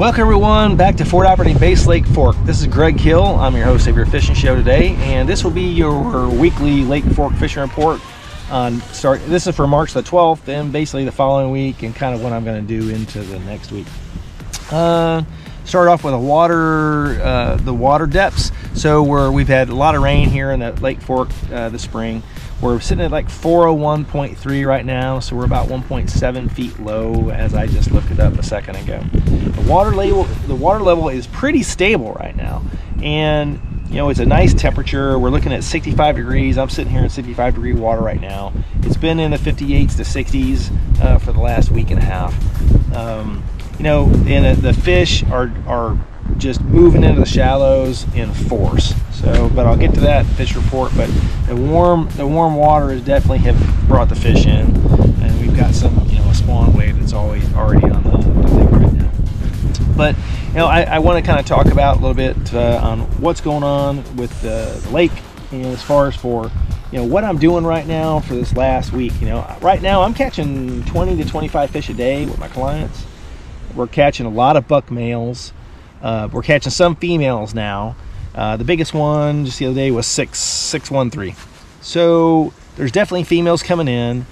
Welcome everyone back to Fort Operating Base Lake Fork. This is Greg Hill. I'm your host of your fishing show today, and this will be your weekly Lake Fork fishing report. This is for March the 12th, and basically the following week, and kind of what I'm going to do into the next week. Start off with the water depths. So we've had a lot of rain here in the Lake Fork this spring. We're sitting at like 401.3 right now, so we're about 1.7 feet low as I just looked it up a second ago. The water level is pretty stable right now, and you know, it's a nice temperature. We're looking at 65 degrees. I'm sitting here in 65 degree water right now. It's been in the 58s to 60s for the last week and a half. You know, and the fish are just moving into the shallows in force. So, but I'll get to that fish report. But the warm water has definitely have brought the fish in, and we've got some, you know, a spawn wave that's already on the thing right now. But you know, I want to kind of talk about a little bit on what's going on with the lake, and as far as for, you know, what I'm doing right now for this last week. You know, right now I'm catching 20 to 25 fish a day with my clients. We're catching a lot of buck males. We're catching some females now. The biggest one just the other day was 613. So there's definitely females coming in.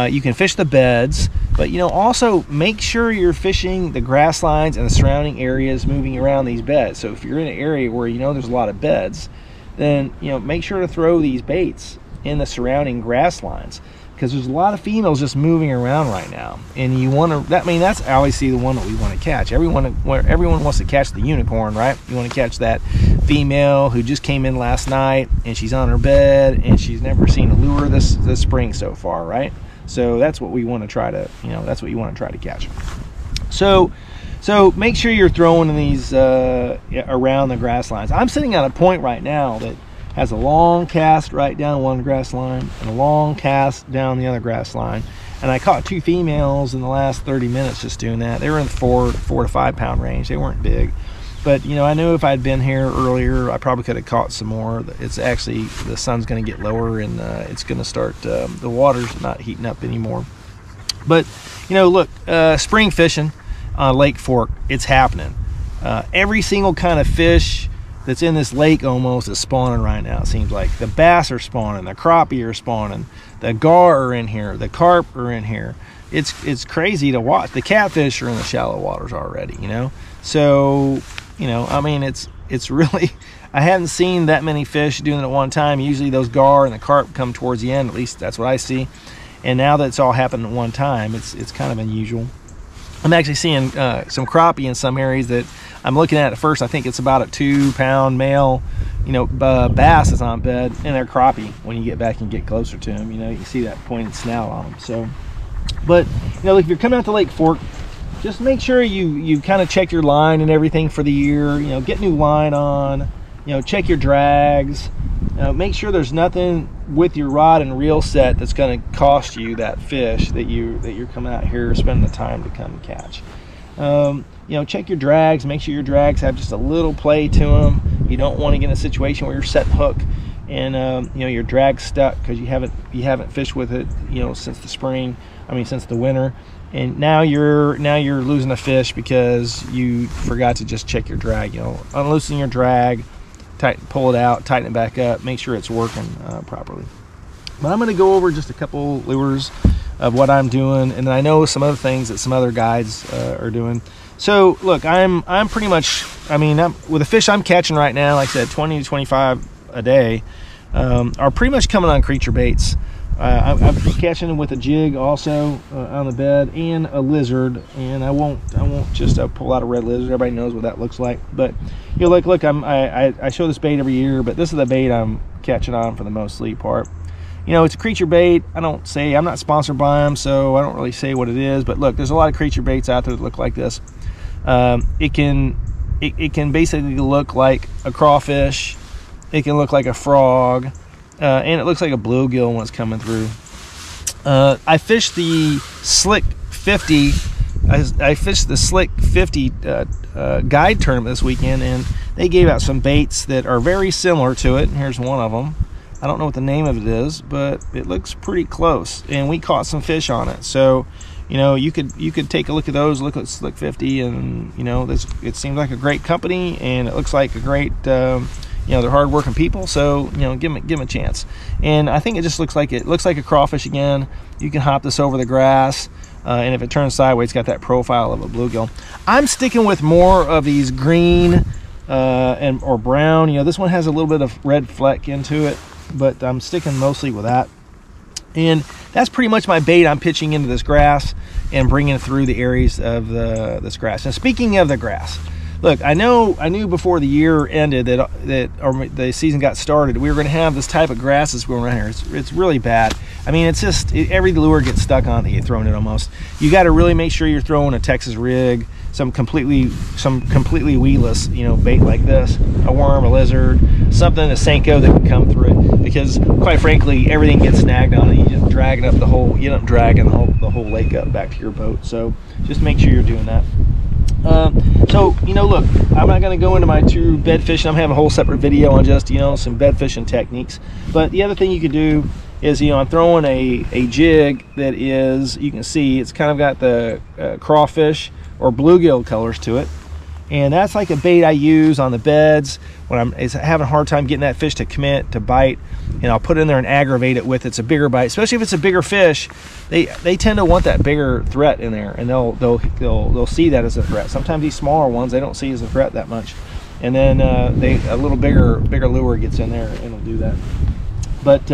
You can fish the beds, but you know, also make sure you're fishing the grass lines and the surrounding areas moving around these beds. So if you're in an area where you know there's a lot of beds, then you know, make sure to throw these baits in the surrounding grass lines, because there's a lot of females just moving around right now, and you want to, that's obviously the one that we want to catch. Everyone wants to catch the unicorn, right? You want to catch that female who just came in last night and she's on her bed and she's never seen a lure this spring so far, right? So that's what we want to try to, you know, that's what you want to try to catch. So make sure you're throwing in these around the grass lines. I'm sitting on a point right now that has a long cast right down one grass line and a long cast down the other grass line, and I caught two females in the last 30 minutes just doing that. They were in the 4 to 5 pound range. They weren't big, but you know, I knew if I'd been here earlier I probably could have caught some more. It's actually, the sun's going to get lower, and it's going to start, the water's not heating up anymore. But you know, look, spring fishing on Lake Fork, it's happening. Every single kind of fish that's in this lake almost is spawning right now. It seems like the bass are spawning, the crappie are spawning, the gar are in here, the carp are in here. It's crazy to watch. The catfish are in the shallow waters already, you know. So you know, I mean, it's really, I haven't seen that many fish doing it at one time. Usually those gar and the carp come towards the end, at least that's what I see. And now that it's all happening at one time, it's kind of unusual. I'm actually seeing some crappie in some areas that I'm looking at first. I think it's about a 2 pound male, you know, bass is on bed, and they're crappie. When you get back and get closer to them, you know, you see that pointed snout on them. So, but you know, if you're coming out to Lake Fork, just make sure you kind of check your line and everything for the year. You know, get new line on. You know, check your drags. Make sure there's nothing with your rod and reel set that's going to cost you that fish that you're coming out here spending the time to come catch. You know, check your drags. Make sure your drags have just a little play to them. You don't want to get in a situation where you're setting hook and you know, your drag's stuck because you haven't fished with it, you know, since the spring. I mean, since the winter, and now you're losing a fish because you forgot to just check your drag. You know, unloosen your drag, pull it out, tighten it back up, make sure it's working properly. But I'm going to go over just a couple lures of what I'm doing, and I know some other things that some other guides are doing. So look, I'm pretty much, I mean, with the fish I'm catching right now, like I said, 20 to 25 a day, are pretty much coming on creature baits. I'm catching them with a jig also on the bed, and a lizard, and I won't just pull out a red lizard. Everybody knows what that looks like. But you know, look, I show this bait every year, but this is the bait I'm catching on for the mostly part. You know, it's a creature bait. I'm not sponsored by them, so I don't really say what it is. But look, there's a lot of creature baits out there that look like this. It can basically look like a crawfish. It can look like a frog. And it looks like a bluegill when it's coming through. I fished the Slick 50. I fished the Slick 50 guide tournament this weekend, and they gave out some baits that are very similar to it. And here's one of them. I don't know what the name of it is, but it looks pretty close, and we caught some fish on it. So you know, you could take a look at those, look at Slick 50, and you know, it seems like a great company, and it looks like a great, you know, they're hardworking people, so you know, give them a chance. And I think it just looks like a crawfish again. You can hop this over the grass, and if it turns sideways, it's got that profile of a bluegill. I'm sticking with more of these green or brown. You know, this one has a little bit of red fleck into it, but I'm sticking mostly with that. And that's pretty much my bait I'm pitching into this grass and bringing it through the areas of this grass. And speaking of the grass, look, I knew before the year ended or the season got started, we were going to have this type of grasses going around here. It's really bad. I mean, it's just every lure gets stuck on it. You're throwing it almost. You got to really make sure you're throwing a Texas rig, some completely weedless, you know, bait like this, a worm, a lizard, something, a Senko that can come through it. Because quite frankly, everything gets snagged on it. You just drag it up the whole. You end up dragging the whole lake up back to your boat. So just make sure you're doing that. So, you know, look, I'm not going to go into my true bed fishing. I'm going to have a whole separate video on just, you know, some bed fishing techniques. But the other thing you could do is, you know, I'm throwing a jig that is, you can see, it's kind of got the crawfish or bluegill colors to it. And that's like a bait I use on the beds when I'm having a hard time getting that fish to commit, to bite. And I'll put it in there and aggravate it with it's a bigger bite, especially if it's a bigger fish. They tend to want that bigger threat in there, and they'll see that as a threat. Sometimes these smaller ones they don't see as a threat that much, and then a little bigger lure gets in there and it'll do that. But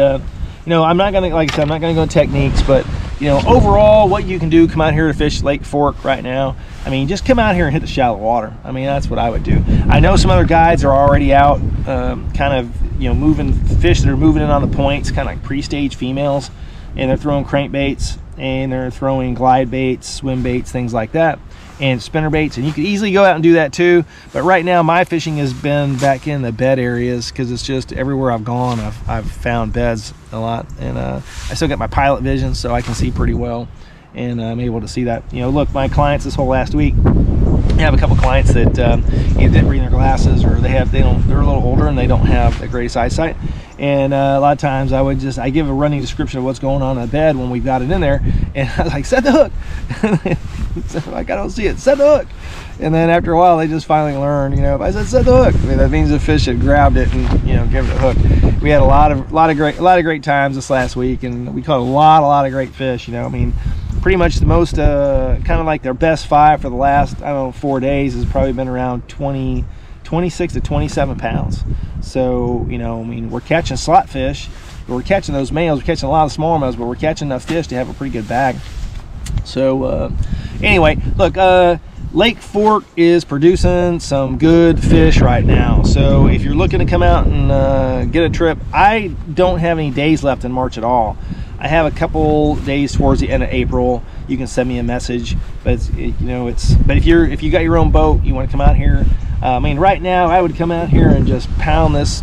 you know, I'm not gonna, like I said, I'm not gonna go into techniques, but you know, overall, what you can do, come out here to fish Lake Fork right now. I mean, just come out here and hit the shallow water. I mean, that's what I would do. I know some other guides are already out, kind of, you know, moving fish that are moving in on the points, kind of like pre-stage females, and they're throwing crankbaits, and they're throwing glide baits, swim baits, things like that, and spinner baits, and you could easily go out and do that too. But right now, my fishing has been back in the bed areas, because it's just everywhere I've gone, I've found beds a lot, and I still got my pilot vision, so I can see pretty well, and I'm able to see that. You know, look, my clients this whole last week, I have a couple clients that either didn't bring their glasses, or they're a little older and they don't have the greatest eyesight. And a lot of times I give a running description of what's going on in the bed when we've got it in there, and I was like, set the hook. So like, I don't see it, set the hook. And then after a while, they just finally learn, you know, if I said set the hook, I mean, that means the fish had grabbed it and, you know, give it a hook. We had a lot of great times this last week, and we caught a lot of great fish. You know, I mean, pretty much the most kind of like their best 5 for the last, I don't know, 4 days has probably been around 26 to 27 pounds. So, you know, I mean, we're catching slot fish, but we're catching those males, we're catching a lot of small males, but we're catching enough fish to have a pretty good bag. So anyway, look, Lake Fork is producing some good fish right now. So if you're looking to come out and get a trip, I don't have any days left in March at all. I have a couple days towards the end of April. You can send me a message, but but if you got your own boat, you want to come out here. I mean, right now I would come out here and just pound this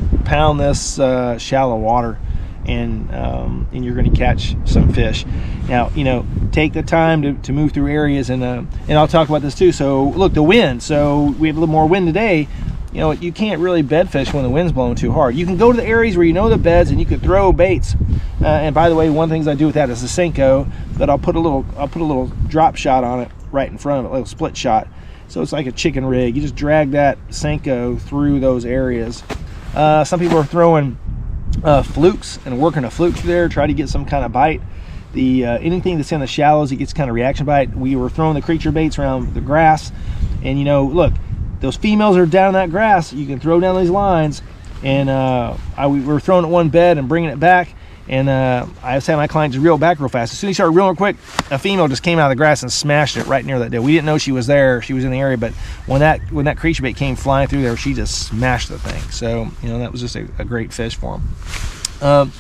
shallow water, and you're going to catch some fish. Now, you know, take the time to move through areas, and I'll talk about this too. So look, the wind. So we have a little more wind today. You know, you can't really bed fish when the wind's blowing too hard. You can go to the areas where you know the beds, and you could throw baits. And by the way, one of the things I do with that is a Senko, that I'll put a little drop shot on it right in front of it, a little split shot. So it's like a chicken rig. You just drag that Senko through those areas. Some people are throwing flukes and working a fluke through there, try to get some kind of bite. Anything that's in the shallows, it gets kind of reaction bite. We were throwing the creature baits around the grass, and you know, look, those females are down that grass. You can throw down these lines, and we were throwing at one bed and bringing it back, and I was having my client just reel back real fast. As soon as he started reeling real quick, a female just came out of the grass and smashed it right near that deal. We didn't know she was there. She was in the area, but when that creature bait came flying through there, she just smashed the thing. So, you know, that was just a great fish for him.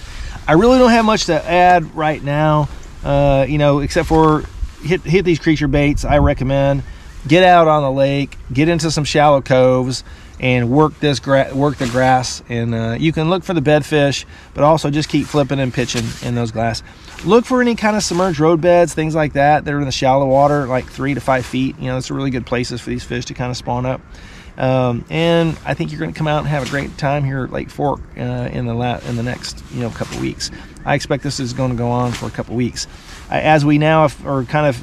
I really don't have much to add right now, you know, except for hit these creature baits. I recommend get out on the lake, get into some shallow coves, and work the grass. And you can look for the bed fish, but also just keep flipping and pitching in those glass. Look for any kind of submerged road beds, things like that. They're in the shallow water, like 3 to 5 feet. You know, it's really good places for these fish to kind of spawn up. And I think you're going to come out and have a great time here at Lake Fork in the next couple of weeks. I expect this is going to go on for a couple of weeks. As we now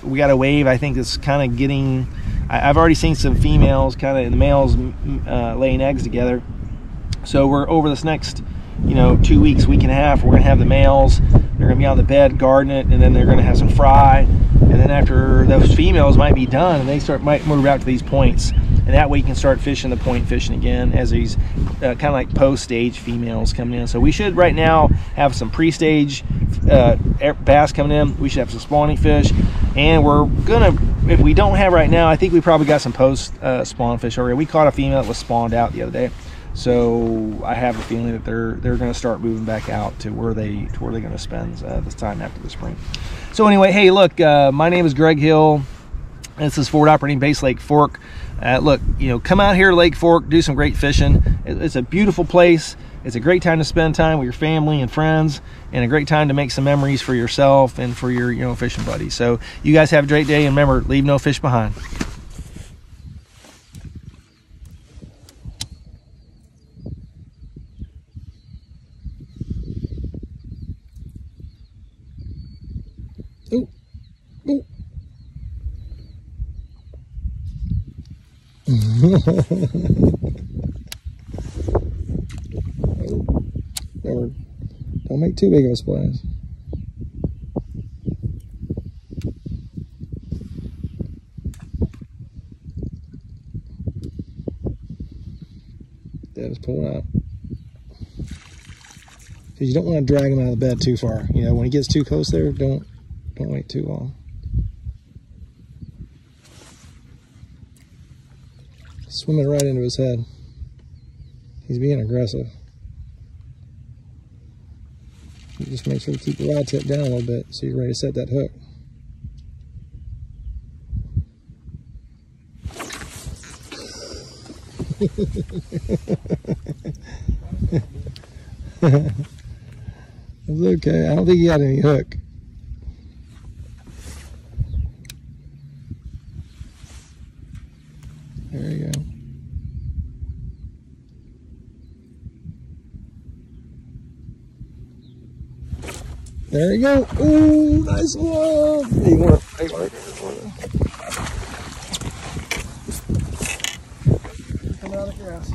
we got a wave. I think it's kind of getting. I've already seen some females, and the males laying eggs together. So we're over this next 2 weeks, week and a half, we're going to have the males. They're going to be on the bed guarding it, and then they're going to have some fry. And then after those females might be done, and they might move out to these points, and that way you can start fishing the point fishing again as these kind of like post-stage females coming in. So we should right now have some pre-stage bass coming in. We should have some spawning fish, and we're gonna, if we don't have right now, I think we probably got some post spawn fish already. We caught a female that was spawned out the other day. So I have a feeling that they're going to start moving back out to where they're going to spend this time after the spring. So anyway, hey, look, my name is Greg Hill. This is Forward Operating Base Lake Fork. Look, come out here to Lake Fork, do some great fishing. It's a beautiful place. It's a great time to spend time with your family and friends, and a great time to make some memories for yourself and for your fishing buddies. So you guys have a great day, and remember, leave no fish behind. Ooh. Ooh. Oh, don't make too big of a splash. That is pulling out. Because you don't want to drag him out of the bed too far. When he gets too close there, don't wait too long. Swimming right into his head. He's being aggressive. You just make sure to keep the rod tip down a little bit so you're ready to set that hook. It's okay. I don't think he got any hook. There you go. There you go. Ooh, nice one. Hey, you want to come out of the grass.